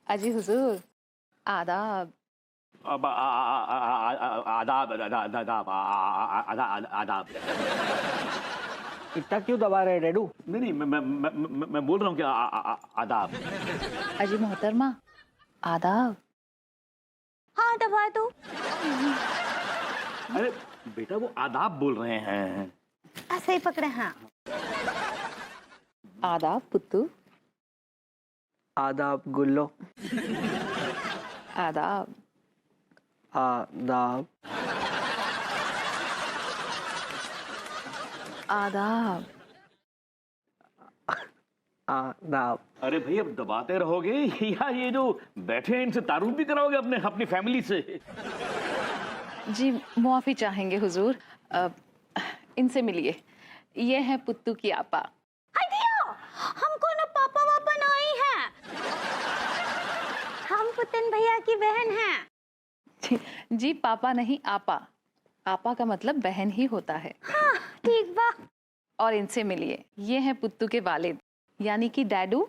अजी हुजूर, आदाब। अब आदाब आदाब आदाब। इतना क्यों दबा रहे डेडू? नहीं मैं बोल रहा हूँ कि आदाब। अजी मोहतरमा, आदाब। हाँ दबा दो। अरे बेटा वो आदाब बोल रहे हैं। ऐसे ही पकड़े। हाँ आदाब पुत्तू। आदाब गुल्लो। आदाब। आदाब। आदाब। आदाब। अरे भाई अब दबाते रहोगे या ये जो बैठे हैं इनसे तारुफ भी कराओगे अपनी फैमिली से? जी मुआफी चाहेंगे हुजूर, इनसे मिलिए। ये है पुत्तू की आपा। हमको ना पापा वापा नहीं है, हम पुतन भैया की बहन हैं। जी पापा नहीं, आपा। आपा का मतलब बहन ही होता है। हाँ ठीक बा। और इनसे मिलिए, ये है पुत्तू के वालिद यानी कि डैडू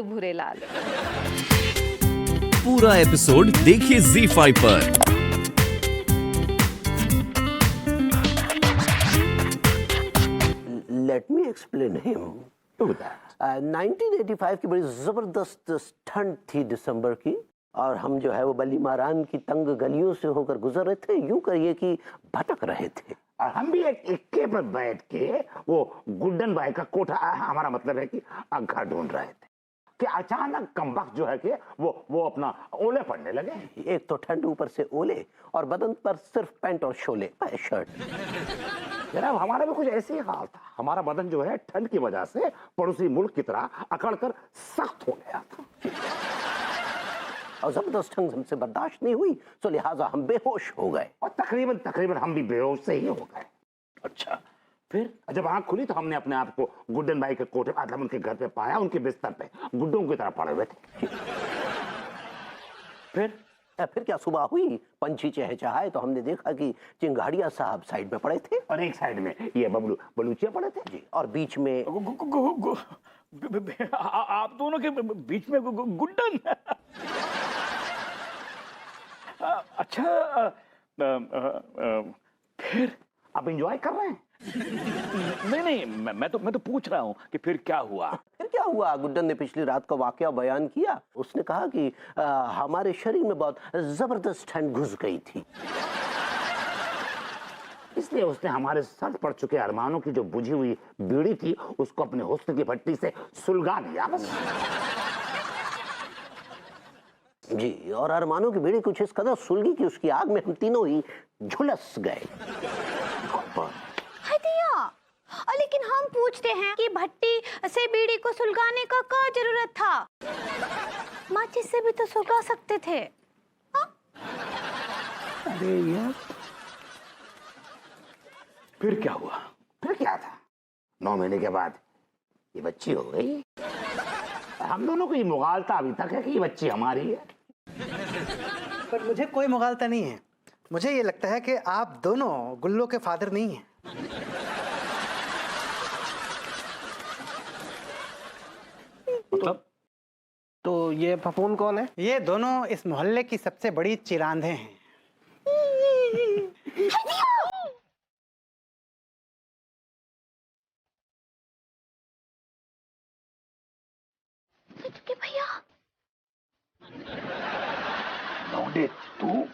भूरेलाल। पूरा एपिसोड देखिए ZEE5 पर। Let me explain him. 1985 की बड़ी जबरदस्त ठंड थी दिसंबर की, और हम जो है वो बली मारान की तंग गलियों से होकर गुजर रहे थे, यूं करिए कि भटक रहे थे। और हम भी एक इक्के पर बैठ के वो गुड्डन बाई का कोठा, हमारा मतलब है कि घर ढूंढ रहे थे कि अचानक कमबख्त जो है कि वो अपना ओले पड़ने लगे। एक तो ठंड, ऊपर से ओले, और बदन पर सिर्फ पैंट और शोले, शर्ट। जनाब हमारा भी कुछ ऐसे ही हाल था। हमारा बदन जो है ठंड की वजह से पड़ोसी मुल्क की तरह अकड़ कर सख्त हो गया था, और जबरदस्त ठंड हमसे बर्दाश्त नहीं हुई, तो लिहाजा हम बेहोश हो गए। और तकरीबन हम भी बेहोश से ही हो गए। अच्छा फिर? जब आंख खुली तो हमने अपने आप को गुड्डन बाई के कोठे, मतलब उनके घर पे पाया। उनके बिस्तर पे गुड्डों की तरह पड़े हुए थे। फिर क्या सुबह हुई, पंछी चहचहाए तो हमने देखा कि चिंगाड़िया साहब साइड में पड़े थे, और एक साइड में ये बलूचिया पड़े थे जी, और बीच में आप दोनों के बीच में गुड्डन। अच्छा फिर आप एंजॉय कर रहे हैं? नहीं मैं तो पूछ रहा हूँ कि फिर क्या हुआ? फिर क्या हुआ? गुड्डन ने पिछली रात का वाकया बयान किया। उसने कहा कि हमारे शरीर में बहुत जबरदस्त ठंड घुस गई थी, इसलिए उसने हमारे सर पड़ चुके अरमानों की जो बुझी हुई बीड़ी थी उसको अपने हुस्न की भट्टी से सुलगा दिया बस। जी, और अरमानों की बीड़ी कुछ इस कदर सुलगी कि उसकी आग में हम तीनों ही झुलस गए। लेकिन हम पूछते हैं कि भट्टी से बीड़ी को सुलगाने का क्या जरूरत था? माचिस से भी तो सुलगा सकते थे। अरे यार, फिर क्या हुआ? फिर क्या था? 9 महीने के बाद ये बच्ची हो गई। हम दोनों को ये मुगालता अभी तक है कि ये बच्ची हमारी है। पर मुझे कोई मुगालता नहीं है। मुझे ये लगता है कि आप दोनों गुल्लो के फादर नहीं हैं। मतलब? तो ये फफून कौन है? ये दोनों इस मोहल्ले की सबसे बड़ी चिरांधे हैं। भैया लौंडे तू,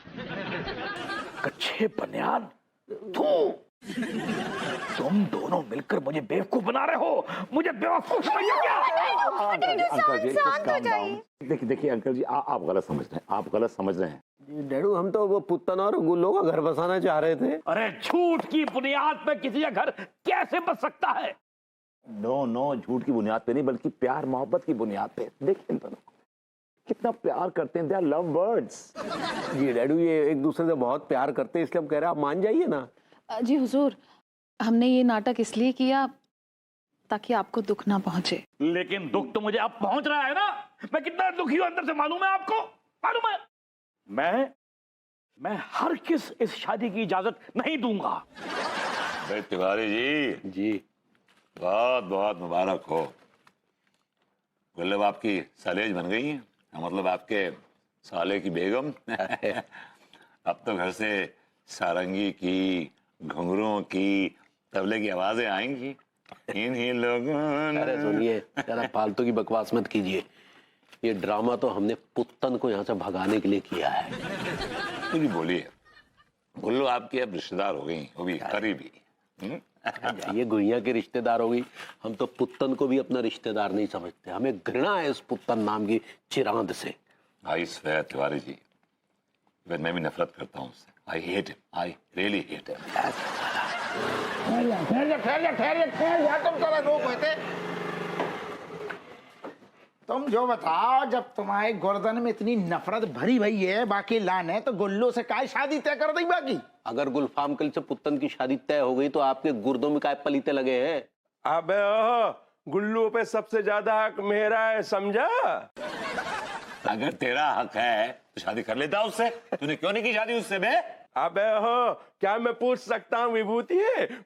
कच्छे बनियान तू, तुम दोनों मिलकर मुझे बेवकूफ बना रहे हो। मुझे बेवकूफ समझ क्या? देखिए अंकल जी, आप गलत समझ रहे हैं। आप गलत समझ रहे हैं। डैडू, हम तो वो पुत्तन और गुल्लो का घर बसाना चाह रहे थे। अरे झूठ की बुनियाद पे किसी का घर कैसे बच सकता है? नो, झूठ की बुनियाद पे नहीं, बल्कि प्यार मोहब्बत की बुनियाद पे। देखिए इन दोनों कितना प्यार करते हैं। They are love birds. जी डैडू, ये एक दूसरे से बहुत प्यार करते हैं, इसलिए हम कह रहे हैं आप मान जाइए ना। जी हुजूर, हमने ये नाटक इसलिए किया ताकि आपको दुख ना पहुंचे। लेकिन दुख तो मुझे अब पहुंच रहा है ना। मैं कितना दुखी हूं अंदर से, मालूम है आपको? मालूम है? मैं हर किस इस शादी की इजाजत नहीं दूंगा। तिवारी जी बहुत बहुत मुबारक हो। गुल्लभ आपकी सलेज बन गई है। मतलब आपके साले की बेगम। अब तो घर से सारंगी की, घुंघरुओं की, तबले की आवाजें आएंगी। इन्हीं लोगों ने। अरे सुनिए, जरा फालतू की बकवास मत कीजिए। ये ड्रामा तो हमने पुत्तन को यहाँ से भगाने के लिए किया है। क्योंकि बोलिए, गुल्लू आपकी अब रिश्तेदार हो गई, वो भी करीबी। ये गुड़िया के रिश्तेदार हो गई। हम तो पुत्तन को भी अपना रिश्तेदार नहीं समझते। हमें घृणा है इस पुत्तन नाम की चिरांद से। आई स्वेयर तिवारी जी, मैं भी नफरत करता हूँ उससे। I hate him, I really hate him. ठहर तुम सारा लोग होते। तुम जो बताओ, जब तुम्हारे गर्दन में इतनी नफरत भरी भई है बाकी लान है, तो गुल्लू से काय शादी तय कर दी बाकी? अगर गुलफाम कल से पुत्तन की शादी तय हो गई तो आपके गुर्दों में काय पलीते लगे हैं? अबे गुल्लू पे सबसे ज्यादा हक मेरा है, समझा? अगर तेरा हक है तो शादी कर लेता उससे। तूने क्यों नहीं की शादी उससे बे? अबे क्या मैं पूछ सकता हूँ विभूति,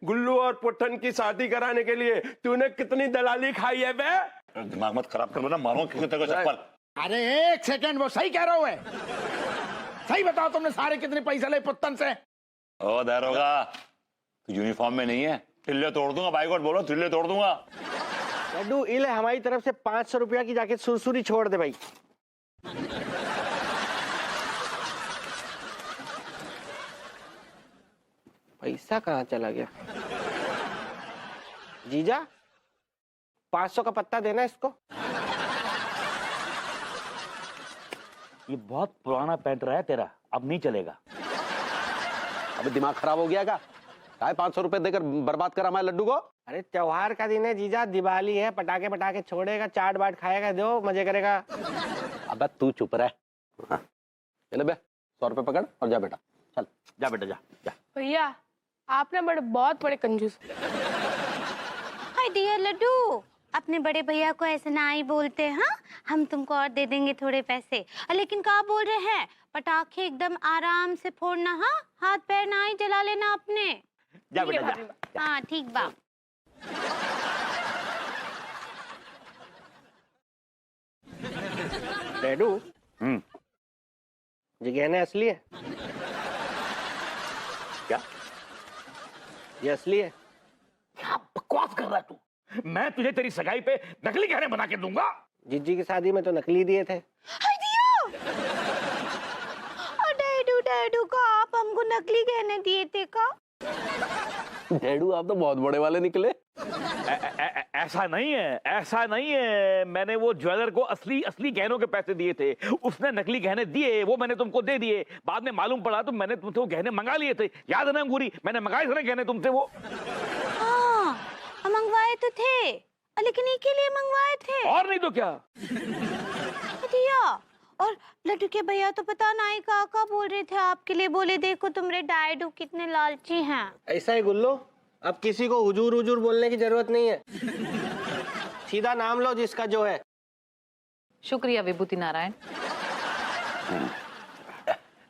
गुल्लू और पुट्टन की शादी कराने के लिए तूने कितनी दलाली खाई है बे? दिमाग मत खराब कर, वरना मारो किसी तेरे को चप्पल। अरे एक सेकंड, वो सही कह रहा हूँ। सही बताओ, तुमने सारे कितने पैसे ले पुत्तन से? ओ दरोगा, तू यूनिफॉर्म में नहीं है, तिल्ले तोड़ दूंगा। बाइकआउट बोलो, तिल्ले तोड़ दूंगा। लड्डू इले हमारी तरफ से 500 रुपया की जाके सुरसुरी छोड़ दे भाई। पैसा कहाँ चला गया? जीजा 500 का पत्ता देना इसको। ये बहुत पुराना पैंट रहा है तेरा, अब नहीं चलेगा। अबे दिमाग खराब हो गया क्या? 500 रुपए देकर बर्बाद करा हमारे लड्डू को। अरे त्योहार का दिन है जीजा, दिवाली है, पटाखे पटाखे छोड़ेगा, चाट बाट खाएगा, दो मजे करेगा। अबे तू चुप रह। हाँ। चले बे, 100 रुपए पकड़ और जा बेटा। चल जा बेटा, जा जा। भैया आप ना बहुत बड़े कंजूस। हाय डियर लड्डू, अपने बड़े भैया को ऐसे ना ही बोलते। हाँ, हम तुमको और दे देंगे थोड़े पैसे। लेकिन क्या बोल रहे हैं? पटाखे एकदम आराम से फोड़ना। हाँ, हाथ पैर ना ही जला लेना अपने। जा बेटा जा। हाँ ठीक बा। लड्डू ये गहने असली है क्या? ये असली है? क्या बकवास कर रहा है तू? मैं तुझे तेरी सगाई पे नकली गहने बना के दूंगा। जीजी की शादी में तो नकली दिए थे। डैडू का आप हमको नकली गहने दिए थे का? डैडू आप तो बहुत बड़े वाले निकले। ऐसा नहीं है, ऐसा नहीं है। मैंने वो ज्वेलर को असली गहनों के पैसे दिए थे, उसने नकली गहने दिए, वो मैंने तुमको दे दिए। बाद में मालूम पड़ा तो मैंने तुमसे वो गहने मंगा लिए थे। याद है ना अंगूरी, मैंने मंगाए थे ना गहने तुमसे वो। हाँ, मंगवाए तो थे, लेकिन एक के लिए मंगवाए थे। और नहीं तो क्या। दिया। और लड्डू के भैया तो पता नहीं काका बोल रहे थे आपके लिए। बोले देखो तुम्हारे डैडू कितने लालची हैं। ऐसा ही गुल्लो, अब किसी को हुजूर हुजूर बोलने की जरूरत नहीं है। सीधा नाम लो जिसका जो है। शुक्रिया विभूति नारायण।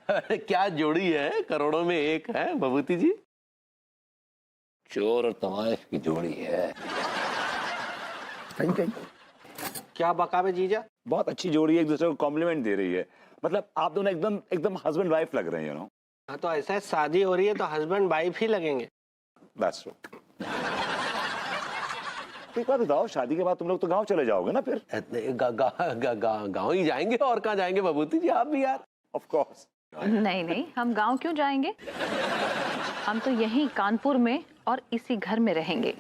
क्या जोड़ी है, करोड़ों में एक है विभूति जी। चोर और तमाश की जोड़ी है। क्या बकावे जीजा? बहुत अच्छी जोड़ी है, एक दूसरे को कॉम्प्लीमेंट दे रही है। मतलब आप दोनों एकदम हस्बैंड वाइफ लग रहे हैं, यू नो। हाँ तो ऐसा है, शादी हो रही है तो हस्बैंड वाइफ ही लगेंगे। That's right। एक बात बताओ, शादी के बाद तुम लोग तो गांव चले जाओगे ना फिर? गाँव ही जाएंगे, और कहाँ जाएंगे विभूति जी आप भी यार। Of course. नहीं नहीं, हम गांव क्यों जाएंगे? हम तो यहीं कानपुर में और इसी घर में रहेंगे।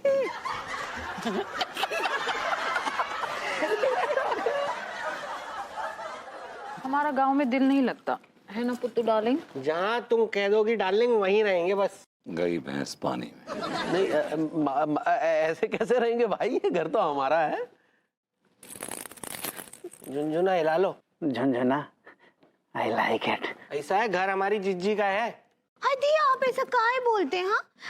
हमारा गांव में दिल नहीं लगता है ना पुत्तू डार्लिंग? जहाँ तुम कह दोगी डार्लिंग वहीं रहेंगे बस। गई भैंस पानी में। नहीं ऐसे कैसे रहेंगे भाई, ये घर तो हमारा है। झुनझुना हिला लो। Jhanjhana, I like it. ऐसा है, घर हमारी जीजी का है। दिया आप ऐसा काहे बोलते हैं?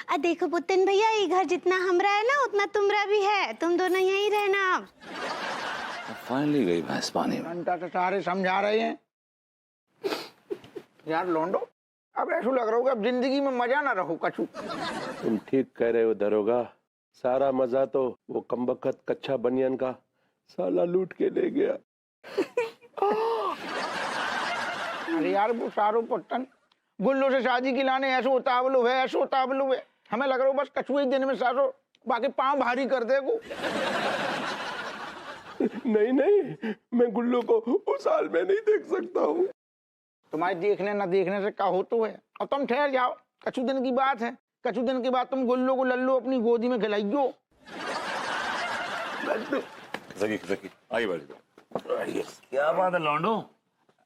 हाँ, देखो पुत्तन भैया, ये घर जितना हमरा है ना उतना तुम्हारा भी है। तुम दोनों यहीं रहना। फाइनली गई भैंस पानी में। घंटा तो सारे समझा रहे हैं यार लोंडो। अब ऐसा लग रहा होगा अब जिंदगी में मजा ना रहो कछु। तुम ठीक कह रहे हो दरोगा, सारा मजा तो वो कमबख्त कच्चा बनियान का साला लूट के ले गया। अरे यार वो सारो पुट्टन गुल्लो से शादी की लाने ऐसो उतावलो है, ऐसो उतावलो है। हमें लग रहा हो बस कछुए दिन में सारो बाकी पाँव भारी कर देगो। नहीं नहीं, मैं गुल्लू को उस हाल में नहीं देख सकता हूँ। तुम्हारे देखने न देखने से क्या हो तो है। और तुम ठहर जाओ, कछु दिन की बात है, कछु दिन के बाद तुम गुल्लो को लल्लू अपनी गोदी में खिलाइयो। जकी आई बारी। क्या बात है लौंडो,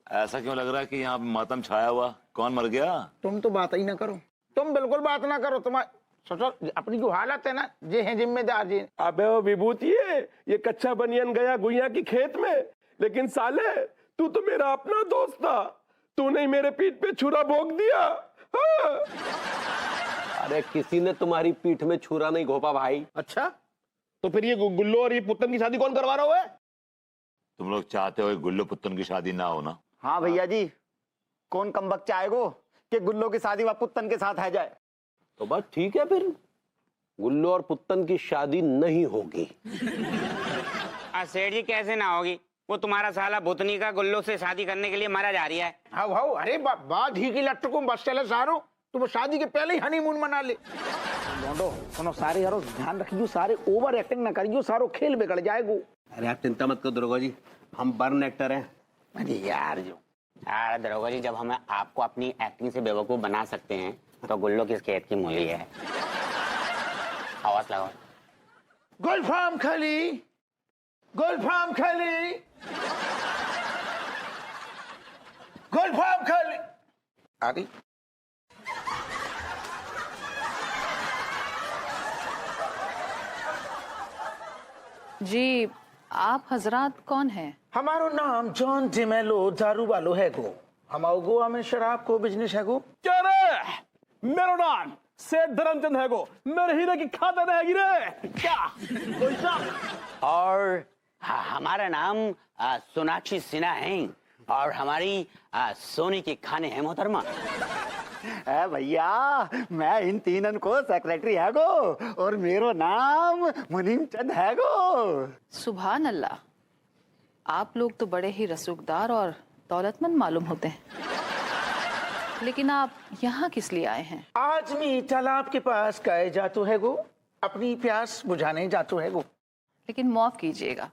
ऐसा क्यों लग रहा है कि यहाँ पे मातम छाया हुआ? कौन मर गया? तुम तो बात ही ना करो, तुम बिल्कुल बात ना करो। तुम्हारे सोचो अपनी जो हालत है ना, जे है जिम्मेदार जी। अबे वो विभूति है, ये कच्चा बनियन गया गुइया की खेत में, लेकिन साले तू तो मेरा अपना दोस्त था, तूने ही मेरे पीठ पे छुरा भोंक दिया। हाँ। अरे किसी ने तुम्हारी पीठ में छुरा नहीं घोपा भाई। अच्छा, तो फिर ये गुल्लो और ये पुत्तन की शादी कौन करवा रहा है? तुम लोग चाहते हो गुल्लो पुत्तन की शादी ना हो ना? हाँ भैया जी, कौन कमबख्त चाहेगो कि गुल्लो की शादी व पुत्तन के साथ है जाए। तो बस ठीक है, फिर गुल्लो और पुत्तन की शादी नहीं होगी। सेठ जी कैसे ना होगी, वो तुम्हारा साला भूतनी का गुल्लो से शादी करने के लिए मारा जा रही है। हाँ भाव, अरे बात ही की लट्टू को बस चले सारो, तो वो शादी के पहले ही हनीमून मना ले। लोंडो सुनो, सारे यारो ध्यान रखियो, सारे ओवर एक्टिंग ना करियो, सारो खेल बिगड़ जाएगो। अरे आप चिंता मत करो दरोगा जी, हम बर्न एक्टर हैं। अरे यार यार दरोगा जी, जब हमें आपको अपनी एक्टिंग से बेवकूफ बना सकते हैं तो गुल्लो किस खेत की मूली है। आवाज लगाओ। गुलफाम खली, गुलफाम खली, गुलफाम खली। आ गई। जी, आप हजरात कौन हैं? हमारो नाम जॉन जिमेलो दारू वालो है गो। हमारो गोवा में शराब को बिजनेस है गो। क्या रे? मेरा नाम सेठ धर्मचंद है गो, मेरे हीरे की खाता रहेगी रे। क्या कोई शक? और हमारा नाम सोनाक्षी सिन्हा है और हमारी सोने के खाने हैं मोहतरमा। भैया मैं इन तीनन को सेक्रेटरी है गो और मेरो नाम मुनीम चंद है गो। सुभान अल्लाह, आप लोग तो बड़े ही रसूखदार और दौलतमंद मालूम होते हैं, लेकिन आप यहाँ किस लिए आए हैं? आज मैं तालाब के पास गए जातो है गो, अपनी प्यास बुझाने जातो है गो। लेकिन माफ कीजिएगा,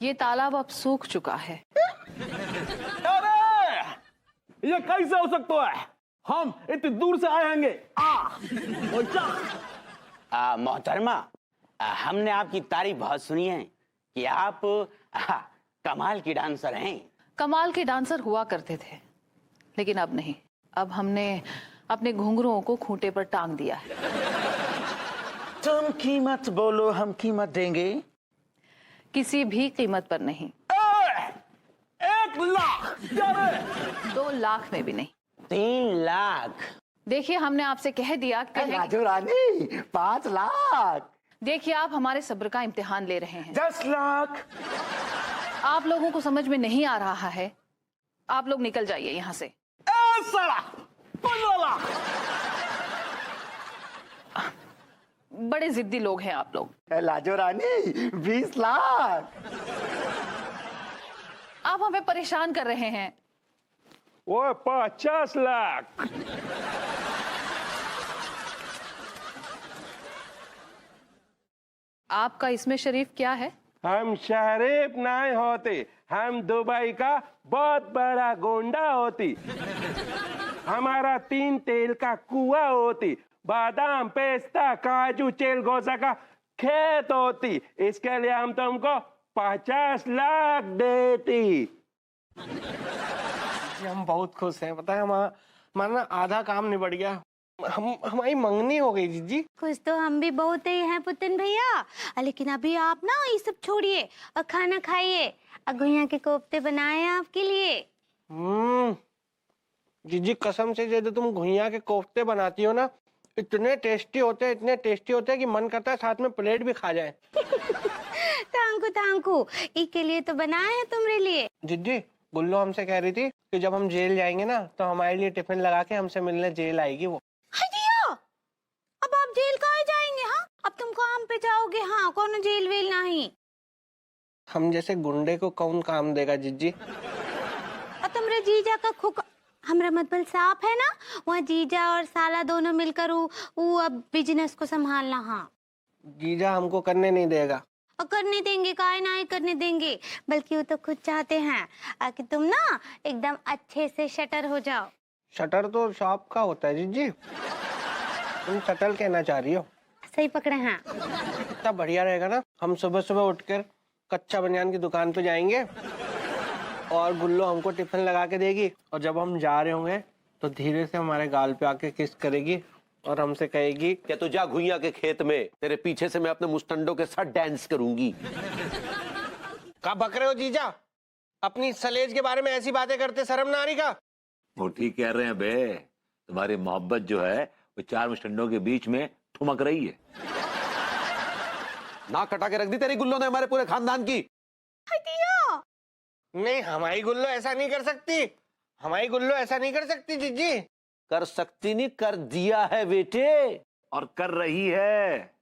ये तालाब अब सूख चुका है। अरे ये कैसे हो सकता है? हम इतनी दूर से आए होंगे। मोहतरमा, हमने आपकी तारीफ बहुत सुनी है कि आप कमाल की डांसर हैं। कमाल के डांसर हुआ करते थे, लेकिन अब नहीं। अब हमने अपने घुंघरुओं को खूंटे पर टांग दिया है। तुम कीमत बोलो, हम कीमत देंगे। किसी भी कीमत पर नहीं। 1 लाख? 2 लाख में भी नहीं। 3 लाख? देखिए, हमने आपसे कह दिया कि राजू रानी 5 लाख। देखिए, आप हमारे सब्र का इम्तिहान ले रहे हैं। 10 लाख। आप लोगों को समझ में नहीं आ रहा है, आप लोग निकल जाइए यहाँ से। 15 लाख। बड़े जिद्दी लोग हैं आप लोग। लाजो रानी 20 लाख। आप हमें परेशान कर रहे हैं। वो 50 लाख। आपका इसमें शरीफ क्या है? हम शरीफ नहीं होते, हम दुबई का बहुत बड़ा गोंडा होती। हमारा 3 तेल का कुआं होती, बादाम पेस्ता काजू चिलगोजा का खेत होती। इसके लिए हम तुमको 50 लाख देती। हम बहुत खुश हैं, पता है हमारा ना आधा काम निबट गया। हमारी मंगनी हो गई जीजी। खुश तो हम भी बहुत ही हैं पुतन भैया, लेकिन अभी आप ना ये सब छोड़िए और खाना खाइए। गुइया के कोफ्ते बनाए हैं आपके लिए। जीजी कसम से जब तुम घुइया के कोफ्ते बनाती हो ना, इतने टेस्टी होते हैं कि मन करता है साथ में प्लेट भी खा जाए। तांकू इसके लिए तो बनाए हैं तुम्हारे लिए। जीजी, गुल्लो हमसे कह रही थी कि जब हम जेल जाएंगे ना तो हमारे लिए टिफिन लगा के हमसे मिलने जेल आएगी वो। अब आप जेल कहाँ जाएंगे? हाँ, अब तुम काम पे जाओगे। हाँ, कौन जेल वेल नहीं। हम जैसे गुंडे को कौन काम देगा जीजी? और तुमरे जीजा का हमारा मतलब साफ है ना, वहाँ जीजा और साला दोनों मिलकर वो अब बिजनेस को संभालना। हाँ जीजा हमको करने नहीं देगा। और करने देंगे, काहे ना ही करने देंगे, बल्कि वो तो खुद चाहते हैं कि तुम ना एकदम अच्छे से शटर हो जाओ। शटर तो शॉप का होता है जीजी, तुम शटल कहना चाह रही हो। सही पकड़े हैं। कितना बढ़िया रहेगा ना, हम सुबह सुबह उठकर कच्चा बनियान की दुकान पे जाएंगे और गुल्लो हमको टिफिन लगा के देगी, और जब हम जा रहे होंगे तो धीरे से हमारे गाल पे आके किस करेगी और हमसे कहेगी क्या तू जा घुइया के खेत में, तेरे पीछे से मैं अपने मुस्टंडों के साथ डांस करूंगी। कब बक रहे हो जीजा, अपनी सलेज के बारे में ऐसी बातें करते शर्म ना आ रही का? वो ठीक कह रहे हैं बे, तुम्हारी मोहब्बत जो है वो चार मुस्टंडों के बीच में ठुमक रही है। नाक कटा के रख दी तेरी गुल्लो ने हमारे पूरे खानदान की। नहीं, हमारी गुल्लो ऐसा नहीं कर सकती, हमारी गुल्लो ऐसा नहीं कर सकती जीजी। कर सकती नहीं, कर दिया है बेटे, और कर रही है।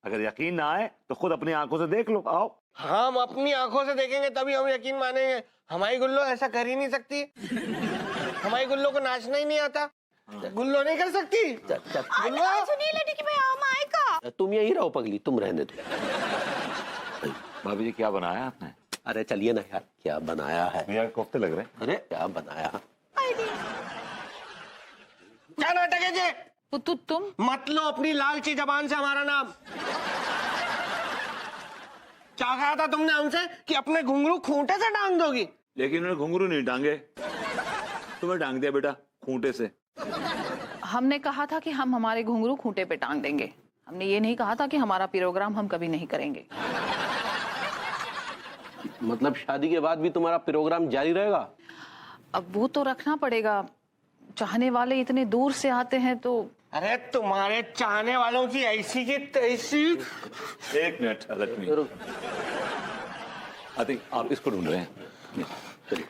अगर यकीन ना आए तो खुद अपनी आंखों से देख लो। आओ। हम अपनी आंखों से देखेंगे तभी हम यकीन मानेंगे। हमारी गुल्लो ऐसा कर ही नहीं सकती, हमारी गुल्लो को नाचना ही नहीं आता, गुल्लो नहीं कर सकती। गुल्लो सुनिए लड्डू की भाई हम आएगा। तुम यही रहो पगली, तुम रहने दो। भाभी जी क्या बनाया आपने? अरे चलिए ना यार, क्या बनाया है यार, कोफ्ते लग रहे हैं। अरे क्या बनाया? क्या नाटक है जी? पुत्तू तुम मत लो अपनी लालची जबान से हमारा नाम। क्या कहा था तुमने हमसे कि अपने घुंघरू खूंटे से टांग दोगी? लेकिन उन्होंने घुंघरू नहीं टांगे, तुम्हें टांग दिया बेटा खूंटे से। हमने कहा था कि हम हमारे घुंघरू खूंटे पे टांग देंगे, हमने ये नहीं कहा था कि हमारा प्रोग्राम हम कभी नहीं करेंगे। मतलब शादी के बाद भी तुम्हारा प्रोग्राम जारी रहेगा? अब वो तो रखना पड़ेगा, चाहने वाले इतने दूर से आते हैं तो। अरे तुम्हारे चाहने वालों की ऐसी की तैसी। एक मिनट लक्ष्मी, आती आप इसको ढूंढ रहे हैं, चलिए।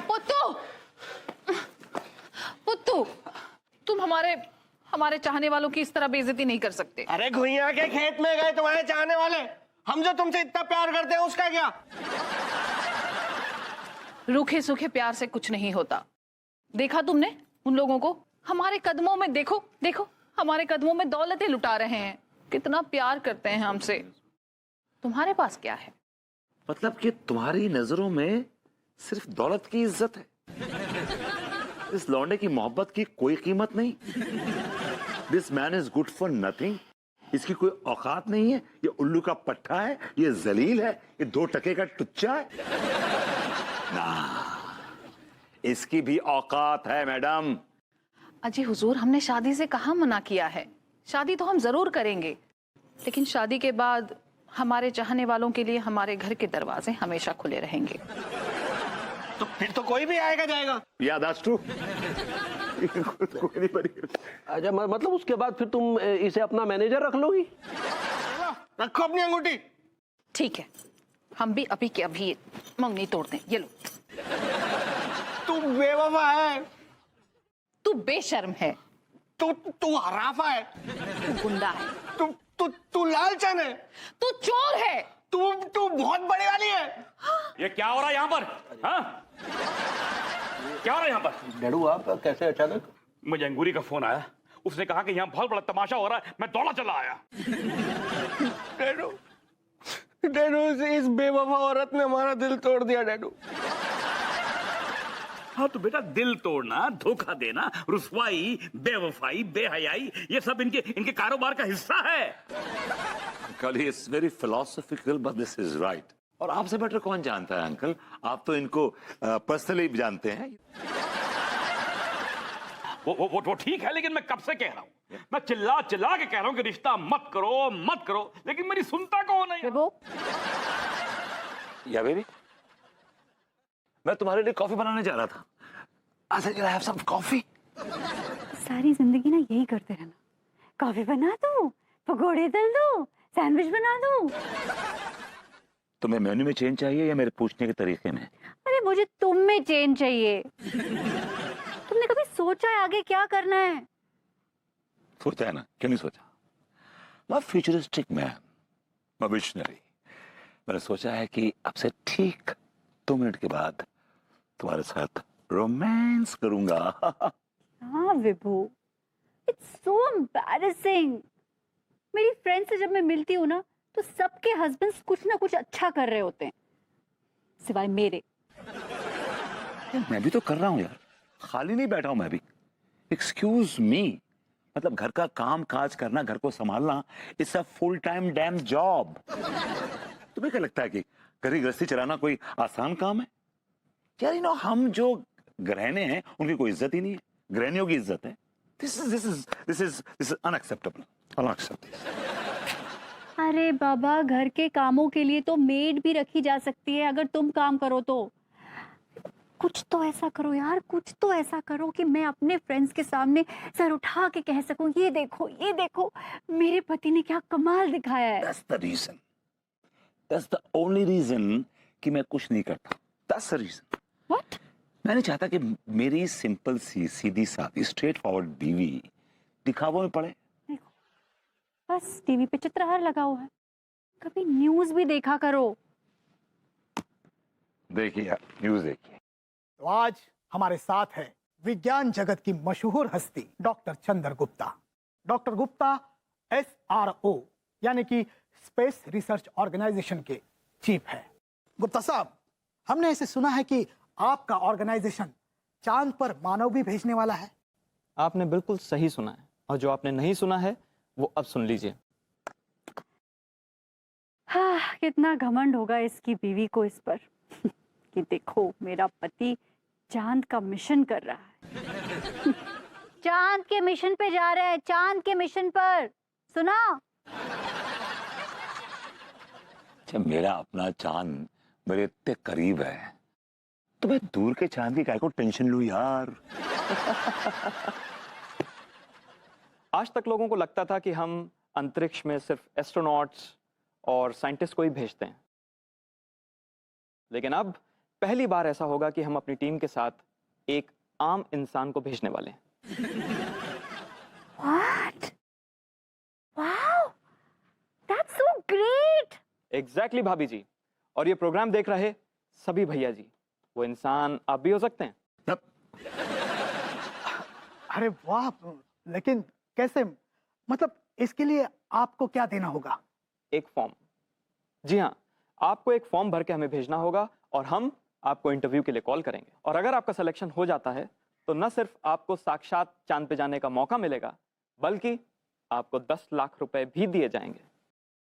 पुत्तू, पुत्तू, तुम हमारे चाहने वालों की इस तरह बेइज्जती नहीं कर सकते। अरे घुइया के खेत में गए तुम्हारे चाहने वाले, हम जो तुमसे इतना प्यार करते हैं उसका क्या? रूखे सूखे प्यार से कुछ नहीं होता। देखा तुमने उन लोगों को? हमारे कदमों में देखो देखो, हमारे कदमों में दौलतें लुटा रहे हैं, कितना प्यार करते हैं हमसे। तुम्हारे पास क्या है? मतलब कि तुम्हारी नजरों में सिर्फ दौलत की इज्जत है, इस लौंडे की मोहब्बत की कोई कीमत नहीं। This man is good for nothing, इसकी कोई औकात नहीं है, ये उल्लू का पट्टा है, ये जलील है, ये 2 टके का टुच्चा है ना, इसकी भी औकात है मैडम। अजी हुजूर, हमने शादी से कहाँ मना किया है, शादी तो हम जरूर करेंगे, लेकिन शादी के बाद हमारे चाहने वालों के लिए हमारे घर के दरवाजे हमेशा खुले रहेंगे। तो फिर तो कोई भी आएगा जाएगा। या दैट्स ट्रू। अच्छा, मतलब उसके बाद फिर तुम इसे अपना मैनेजर रख लोगी? रखो अपनी अंगूठी। ठीक है, हम भी अभी के अभी मंगनी तोड़ दें, ये लो। तू बेवफा है, तू बेशर्म है, तू हराफा है, तू गुंडा है, तू लालचन है, तू चोर है, तू बहुत बड़ी वाली है। ये क्या हो रहा है यहाँ पर? हाँ? क्या हो रहा है यहाँ पर? डैडू आप कैसे अचानक? मुझे अंगूरी का फोन आया, उसने कहा कि यहाँ बहुत बड़ा तमाशा हो रहा है, मैं दौड़ा चला आया। डैडू इस बेवफा औरत ने हमारा दिल तोड़ दिया डैडू। हाँ तो बेटा, दिल तोड़ना, धोखा देना, रुसवाई, बेवफाई, बेहयाई, ये सब इनके कारोबार का हिस्सा है। Uncle, it's very philosophical but this is right. और आपसे बेटर कौन जानता है अंकल, आप तो इनको पर्सनली जानते हैं। वो ठीक है, लेकिन मैं कब से कह रहा हूँ, मैं चिल्ला चिल्ला के कह रहा हूँ कि रिश्ता मत करो मत करो, लेकिन मेरी सुनता कौन है? या बेबी, मैं तुम्हारे लिए कॉफी बनाने जा रहा था। I said, "Can I have some coffee?" सारी जिंदगी ना यही करते रहना, कॉफी बना दूं, पकोड़े तल दूं, सैंडविच बना दूं। तुम्हें मेन्यू में चेंज चाहिए या मेरे पूछने के तरीके में? अरे मुझे तुम में चेंज चाहिए। तुमने कभी सोचा है आगे क्या करना है? सोचा है ना, क्यों नहीं सोचा? मैं फ्यूचरिस्टिक मैन, मैं विजनरी। मैंने सोचा है कि अब से ठीक 2 मिनट के बाद तुम्हारे साथ रोमांस करूंगा। हाँ विभू, इट्स सो एम्बैरेसिंग। मेरी फ्रेंड से जब मैं मिलती हूँ ना, तो सबके हस्बैंड्स कुछ ना कुछ अच्छा कर रहे होते हैं, सिवाय मेरे। मैं भी तो कर रहा हूँ यार, खाली नहीं बैठा हूं मैं भी। एक्सक्यूज मी, मतलब घर का काम काज करना, घर को संभालना, it's a full time dam job. तुम्हें क्या लगता है कि घर गृहस्थी चलाना कोई आसान काम है? यार यू नो, हम जो गृहणी हैं उनकी कोई इज्जत ही नहीं है, गृहणियों की इज्जत है। This is unacceptable. अरे बाबा, घर के कामों के लिए तो मेड भी रखी जा सकती है अगर तुम काम करो तो। कुछ तो ऐसा करो यार, कुछ तो ऐसा करो कि मैं अपने फ्रेंड्स के सामने सर उठा के कह सकूं, ये देखो मेरे पति ने क्या कमाल दिखाया है। That's the reason. That's the only reason कि मैं कुछ नहीं करता। That's the reason. What? मैं नहीं चाहता कि मेरी सिंपल सी सीधी सादी स्ट्रेट फॉरवर्ड बीवी दिखावों में पड़े। बस टीवी पे चित्रहार लगा हुआ है, कभी न्यूज भी देखा करो। देखिए यार, न्यूज देखिए। तो आज हमारे साथ है विज्ञान जगत की मशहूर हस्ती डॉक्टर चंद्र गुप्ता। डॉक्टर गुप्ता SRO यानी कि स्पेस रिसर्च ऑर्गेनाइजेशन के चीफ है। गुप्ता साहब, हमने ऐसे सुना है कि आपका ऑर्गेनाइजेशन चांद पर मानव भी भेजने वाला है। आपने बिल्कुल सही सुना है, और जो आपने नहीं सुना है वो अब सुन लीजिए। हाँ, कितना घमंड होगा इसकी बीवी को इस पर कि देखो मेरा पति चांद का मिशन कर रहा है। चांद के मिशन पे जा रहा है, चांद के मिशन पर। सुना? जब मेरा अपना चांद मेरे इतने करीब है तो मैं दूर के चांद की काय को टेंशन लूं यार। आज तक लोगों को लगता था कि हम अंतरिक्ष में सिर्फ एस्ट्रोनॉट्स और साइंटिस्ट को ही भेजते हैं, लेकिन अब पहली बार ऐसा होगा कि हम अपनी टीम के साथ एक आम इंसान को भेजने वाले हैं। What? Wow! That's so great! Exactly भाभी जी, और ये प्रोग्राम देख रहे सभी भैया जी, वो इंसान आप भी हो सकते हैं। अरे वाह, लेकिन कैसे? मतलब इसके लिए आपको क्या देना होगा? एक फॉर्म। जी हाँ, आपको एक फॉर्म भर के हमें भेजना होगा और हम आपको इंटरव्यू के लिए कॉल करेंगे। और अगर आपका सिलेक्शन हो जाता है तो न सिर्फ आपको साक्षात चांद पे जाने का मौका मिलेगा, बल्कि आपको 10 लाख रुपए भी दिए जाएंगे।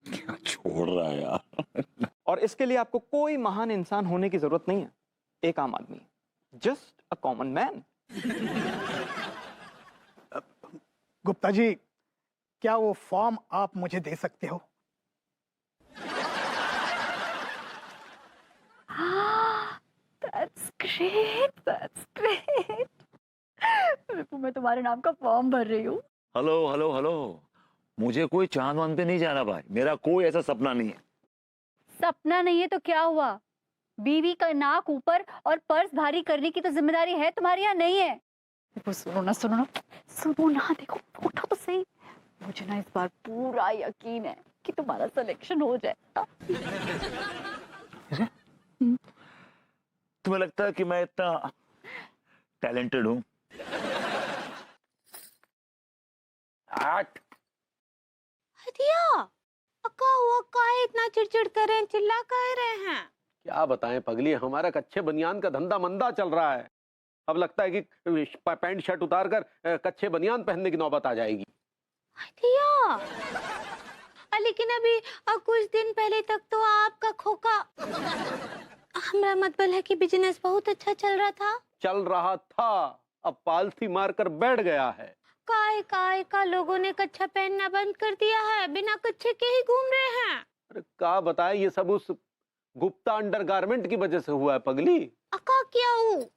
क्या छोड़ रहा है यार। और इसके लिए आपको कोई महान इंसान होने की जरूरत नहीं है, एक आम आदमी, just a common man. Gupta ji, क्या वो फॉर्म आप मुझे दे सकते हो? That's great, that's great. मैं तुम्हारे नाम का फॉर्म भर रही हूँ। हेलो हेलो हेलो, मुझे कोई चांद वांद पे नहीं जाना भाई, मेरा कोई ऐसा सपना नहीं है। सपना नहीं है तो क्या हुआ? बीवी का नाक ऊपर और पर्स भारी करने की तो जिम्मेदारी है तुम्हारी, यहाँ नहीं है? सुनो ना, देखो उठो तो सही। मुझे ना इस बार पूरा यकीन है कि तुम्हारा सिलेक्शन हो जाएगा। तुम्हें लगता है कि मैं इतना टैलेंटेड हूं? अक्का हुआ काहे इतना चिड़चिड़ कर रहे हैं, चिल्ला काहे रहे हैं? क्या बताएं पगली, हमारा कच्चे बनियान का धंधा मंदा चल रहा है। अब लगता है कि पैंट शर्ट उतार कर कच्चे बनियान पहनने की नौबत आ जाएगी। लेकिन अभी कुछ दिन पहले तक तो आपका खोखा, हमारा मतलब है कि बिजनेस बहुत अच्छा चल रहा था। चल रहा था, अब पालथी मारकर बैठ गया है। काय का लोगों ने कच्छा पहनना बंद कर दिया है, बिना कच्छे के ही घूम रहे हैं। अरे क्या बताए, ये सब उस गुप्ता अंडरगारमेंट की वजह से हुआ है पगली। अक्का क्या हूँ?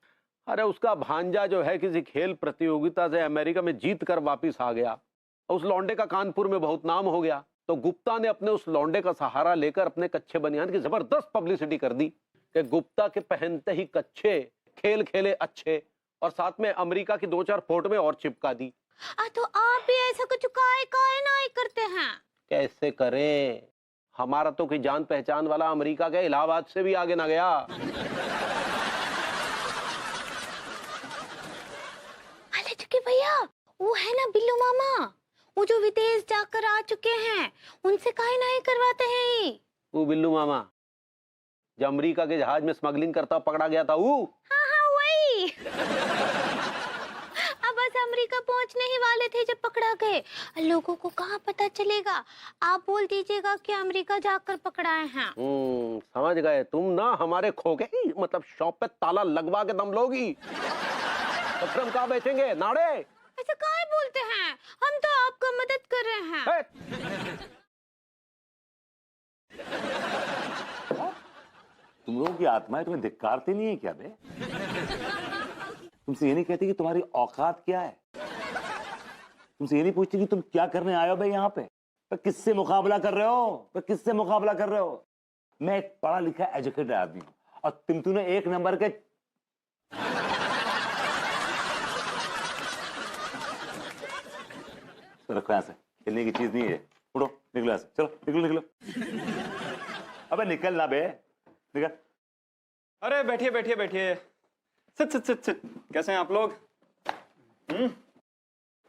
अरे उसका भांजा जो है किसी खेल प्रतियोगिता से अमेरिका में जीत कर वापिस आ गया। उस लौंडे का कानपुर में बहुत नाम हो गया, तो गुप्ता ने अपने उस लौंडे का सहारा लेकर अपने कच्चे बनियान की जबरदस्त पब्लिसिटी कर दी कि गुप्ता के पहनते ही कच्चे, खेल खेले अच्छे, और साथ में अमेरिका की 2-4 फोटो में और चिपका दी। तो आप भी ऐसा कुछ काहे काहे नहीं करते हैं? कैसे करें, हमारा तो कोई जान पहचान वाला अमेरिका के इलाहाबाद से भी आगे ना गया। अरे चुकी भैया, वो है ना बिल्लू मामा, वो जो विदेश जाकर आ चुके हैं, उनसे काहे नहीं करवाते हैं? वो बिल्लू मामा जो अमेरिका के जहाज में स्मगलिंग करता पकड़ा गया था वो? हाँ वही। अब बस अमेरिका पहुंचने ही वाले थे जब पकड़ा गए। लोगों को कहाँ पता चलेगा? आप बोल दीजिएगा कि अमेरिका जाकर पकड़ाए हैं। समझ गए तुम ना, हमारे खोके मतलब शॉप पे ताला लगवा के दम लोगी। तो फिर हम कहाँ बेचेंगे नाड़े? ऐसे काहे बोलते हैं? हम तो आपका मदद कर रहे हैं। तुम लोगों की आत्माएं तुम्हें धिक्कारती नहीं है क्या बे? तुमसे ये नहीं कहती कि तुम्हारी औकात क्या है? तुमसे ये नहीं पूछती कि तुम क्या करने आए हो भाई यहाँ पे? पर किससे मुकाबला कर रहे हो? पर किससे मुकाबला कर रहे हो? मैं एक पढ़ा लिखा एजुकेटेड आदमी हूं और तुमने एक नंबर के रखो यहाँ से, खेलने की चीज नहीं है। उठो, निकलो यहाँ से, चलो निकलो निकलो। अबे निकल ना बे, निकल। अरे बैठिए बैठिए बैठिए, सिट सिट सिट सिट। कैसे हैं आप लोग?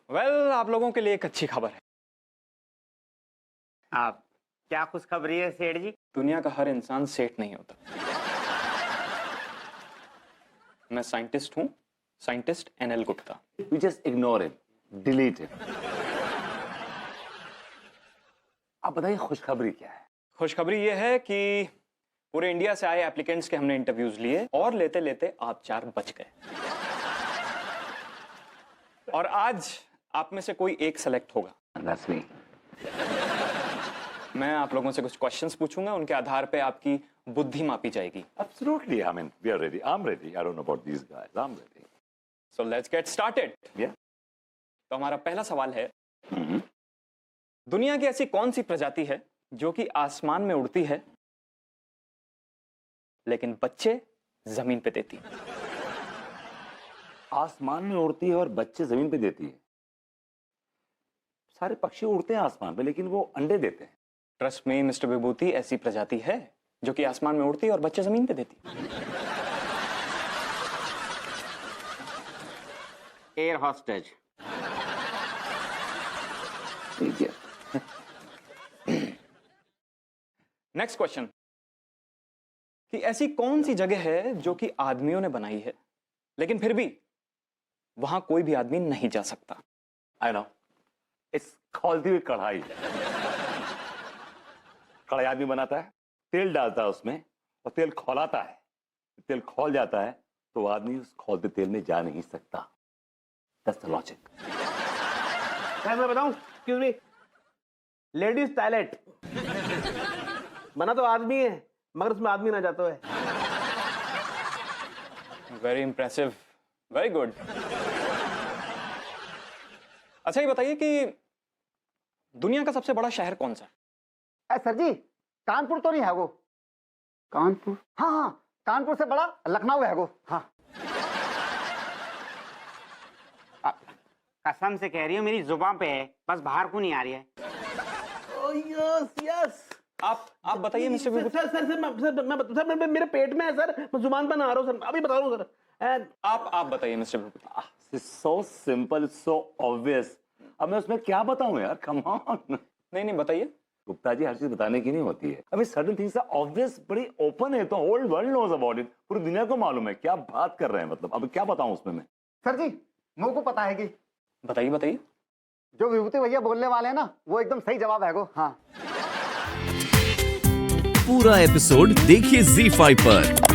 वेल, आप लोगों के लिए एक अच्छी खबर है। आप क्या खुशखबरी है सेठ जी? दुनिया का हर इंसान सेठ नहीं होता। मैं साइंटिस्ट हूं, scientist NL Gupta. You just ignore him, delete him. आप बताइए खुशखबरी क्या है? खुशखबरी ये है कि पूरे इंडिया से आए एप्लीकेंट्स के हमने इंटरव्यूज लिए और लेते लेते आप 4 बच गए। और आज आप में से कोई एक सेलेक्ट होगा। That's me. मैं आप लोगों से कुछ क्वेश्चंस पूछूंगा, उनके आधार पे आपकी बुद्धि मापी जाएगी। Absolutely, I mean, we are ready. I'm ready. I don't know about these guys. I'm ready. So let's get started. Yeah. तो हमारा पहला सवाल है, दुनिया की ऐसी कौन सी प्रजाति है जो कि आसमान में उड़ती है लेकिन बच्चे जमीन पे देती है? आसमान में उड़ती है और बच्चे जमीन पे देती है। सारे पक्षी उड़ते हैं आसमान पे लेकिन वो अंडे देते हैं। ट्रस्ट में मिस्टर विभूति, ऐसी प्रजाति है जो कि आसमान में उड़ती है और बच्चे जमीन पे देती है। Air hostess. ठीक है। नेक्स्ट क्वेश्चन, कि ऐसी कौन सी जगह है जो कि आदमियों ने बनाई है लेकिन फिर भी वहां कोई भी आदमी नहीं जा सकता? आई नो, इस खौलती हुई कढ़ाई। कढ़ाई आदमी बनाता है, तेल डालता है उसमें और तेल खौलाता है। तेल खौल जाता है तो आदमी उस खौलते तेल में जा नहीं सकता। That's the logic. क्या मैं बताऊं? एक्सक्यूज मी, लेडीज टॉयलेट बना तो आदमी है मगर उसमें आदमी ना जाता है। Very impressive, very good. अच्छा ये बताइए कि दुनिया का सबसे बड़ा शहर कौन सा है? सर जी, कानपुर तो नहीं है वो? कानपुर? हाँ हाँ, कानपुर से बड़ा लखनऊ है वो। हाँ। कसम से कह रही हूँ, मेरी जुबान पे है, बस बाहर को नहीं आ रही है। Yes yes. आप बताइए मिस्टर विभूति। सर मेरे पेट में है सर, मैं जुबान पर ना आ रहा हूँ सर, अभी बता रहा हूँ सर। आप बताइए मिस्टर विभूति। So simple, so obvious. अब मैं उसमें क्या बताऊं यार? Come on. नहीं बताइए। गुप्ता जी, हर चीज बताने की नहीं होती है। अभी सर्टेन थिंग्स आर ऑब्वियस, बड़ी ओपन है तो whole world knows about it. पूरी दुनिया को मालूम है। क्या बात कर रहे हैं मतलब? अब क्या बताऊं उसमें मैं? सर जी, मुझे को पता है कि बताइए बताइए। जो विभूति भैया बोलने वाले हैं ना, वो एकदम सही जवाब है वो। हाँ। पूरा एपिसोड देखिए ZEE5 पर।